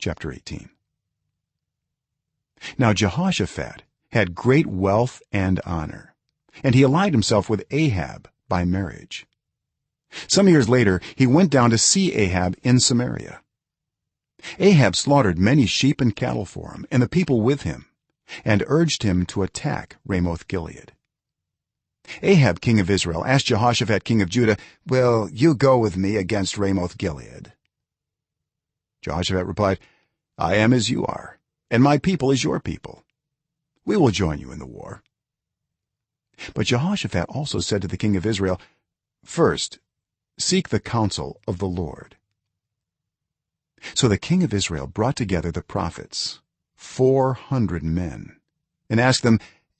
chapter 18. Now Jehoshaphat had great wealth and honor, and he allied himself with Ahab by marriage. Some years later he went down to see Ahab in Samaria. Ahab slaughtered many sheep and cattle for him and the people with him, and urged him to attack Ramoth Gilead. Ahab king of Israel asked Jehoshaphat king of Judah, "Will you go with me against Ramoth Gilead?" Jehoshaphat replied, "I am as you are, and my people is your people. We will join you in the war." But Jehoshaphat also said to the king of Israel, "First, seek the counsel of the Lord." So the king of Israel brought together the prophets, 400 men, and asked them,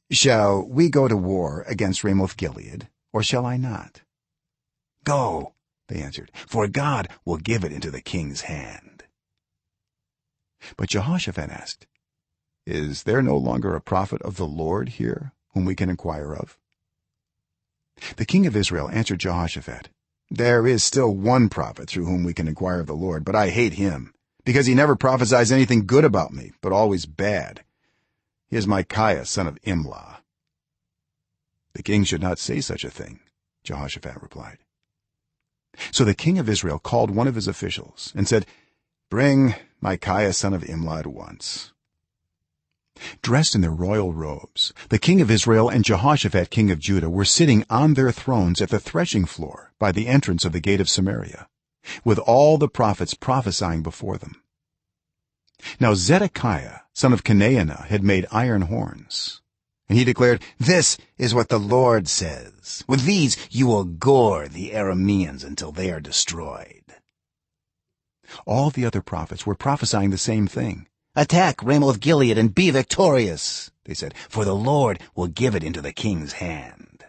"Shall we go to war against Ramoth Gilead, or shall I not?" "Go," they answered, "for God will give it into the king's hand." But Jehoshaphat asked, "Is there no longer a prophet of the Lord here whom we can inquire of?" The king of Israel answered Jehoshaphat, "There is still one prophet through whom we can inquire of the Lord, but I hate him, because he never prophesies anything good about me, but always bad. He is Micaiah son of Imlah." "The king should not say such a thing," Jehoshaphat replied. So the king of Israel called one of his officials and said, "Bring Micaiah son of Imlah at once." Dressed in their royal robes, the king of Israel and Jehoshaphat king of Judah were sitting on their thrones at the threshing floor by the entrance of the gate of Samaria, with all the prophets prophesying before them. Now Zedekiah son of Chenaanah had made iron horns, and he declared, "This is what the Lord says, with these you will gore the Arameans until they are destroyed." All the other prophets were prophesying the same thing. "Attack Ramoth Gilead and be victorious," they said, "for the Lord will give it into the king's hand."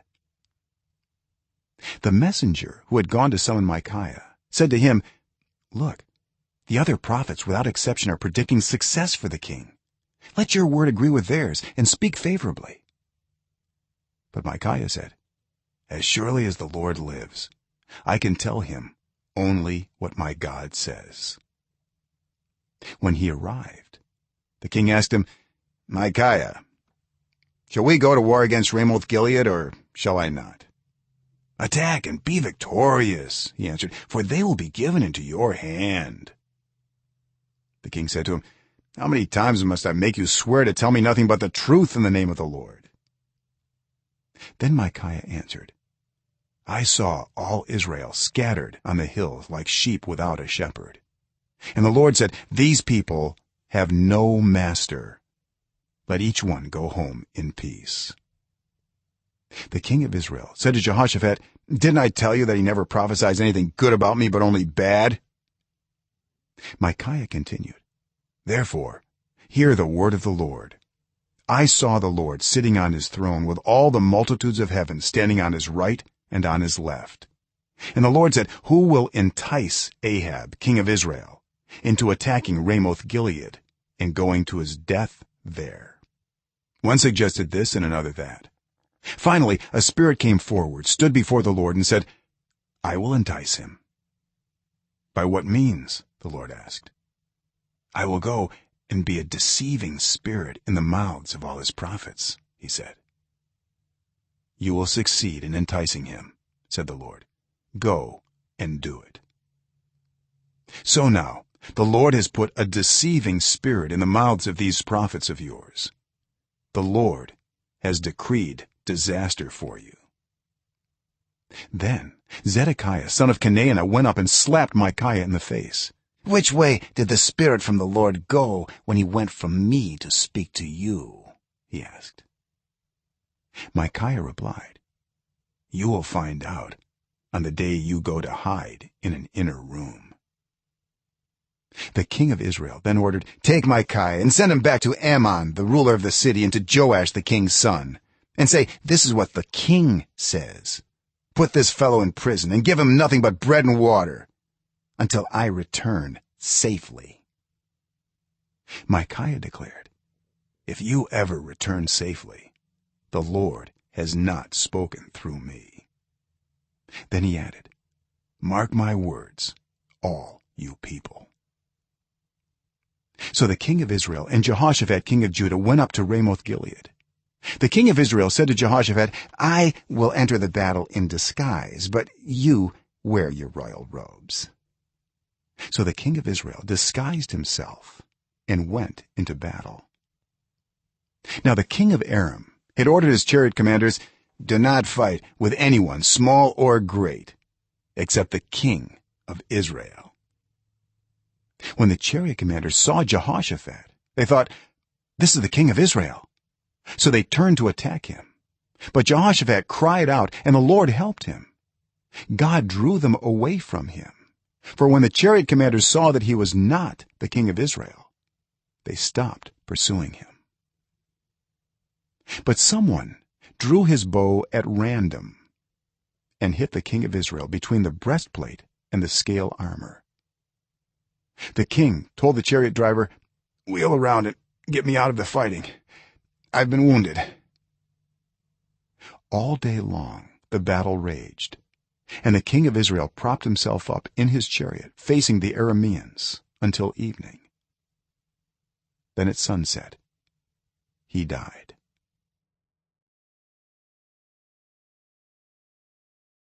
The messenger who had gone to summon Micaiah said to him, "Look, the other prophets without exception are predicting success for the king. Let your word agree with theirs and speak favorably." But Micaiah said, "As surely as the Lord lives, I can tell him only what my God says." When he arrived, the king asked him, "Micaiah, shall we go to war against Ramoth Gilead, or shall I not?" "Attack and be victorious," he answered, "for they will be given into your hand." The king said to him, "How many times must I make you swear to tell me nothing but the truth in the name of the Lord?" Then Micaiah answered, "I saw all Israel scattered on the hills like sheep without a shepherd. And the Lord said, 'These people have no master. Let each one go home in peace.'" The king of Israel said to Jehoshaphat, "Didn't I tell you that he never prophesies anything good about me but only bad?" Micaiah continued, "Therefore hear the word of the Lord. I saw the Lord sitting on his throne with all the multitudes of heaven standing on his right and on his left. And the Lord said, 'Who will entice Ahab king of Israel into attacking Ramoth Gilead and going to his death there?' One suggested this and another that. Finally a spirit came forward, stood before the Lord, and said, 'I will entice him.' 'By what means?' the Lord asked. 'I will go and be a deceiving spirit in the mouths of all his prophets,' he said. 'You will succeed in enticing him,' said the Lord. 'Go and do it.' So now the Lord has put a deceiving spirit in the mouths of these prophets of yours. The Lord has decreed disaster for you." Then Zedekiah son of Chenaanah went up and slapped Micaiah in the face. "Which way did the spirit from the Lord go when he went from me to speak to you?" he asked. Micaiah replied, "You will find out on the day you go to hide in an inner room." The king of Israel then ordered, "Take Micaiah and send him back to Ammon the ruler of the city, and to Joash the king's son, and say, 'This is what the king says. Put this fellow in prison and give him nothing but bread and water until I return safely.'" Micaiah declared, "If you ever return safely, the Lord has not spoken through me." Then he added, "Mark my words, all you people." So the king of Israel and Jehoshaphat king of Judah went up to Ramoth Gilead. The king of Israel said to Jehoshaphat, I will enter the battle in disguise, but you wear your royal robes. So the king of Israel disguised himself and went into battle. Now the king of Aram had ordered his chariot commanders, do not fight with anyone, small or great, except the king of Israel. When the chariot commanders saw Jehoshaphat, they thought, this is the king of Israel. So they turned to attack him. But Jehoshaphat cried out, and the Lord helped him. God drew them away from him. For when the chariot commanders saw that he was not the king of Israel, they stopped pursuing him. But someone drew his bow at random and hit the king of Israel between the breastplate and the scale armor. The king told the chariot driver, wheel around and get me out of the fighting. I've been wounded. All day long the battle raged, and the king of Israel propped himself up in his chariot facing the Arameans until evening. Then at sunset he died.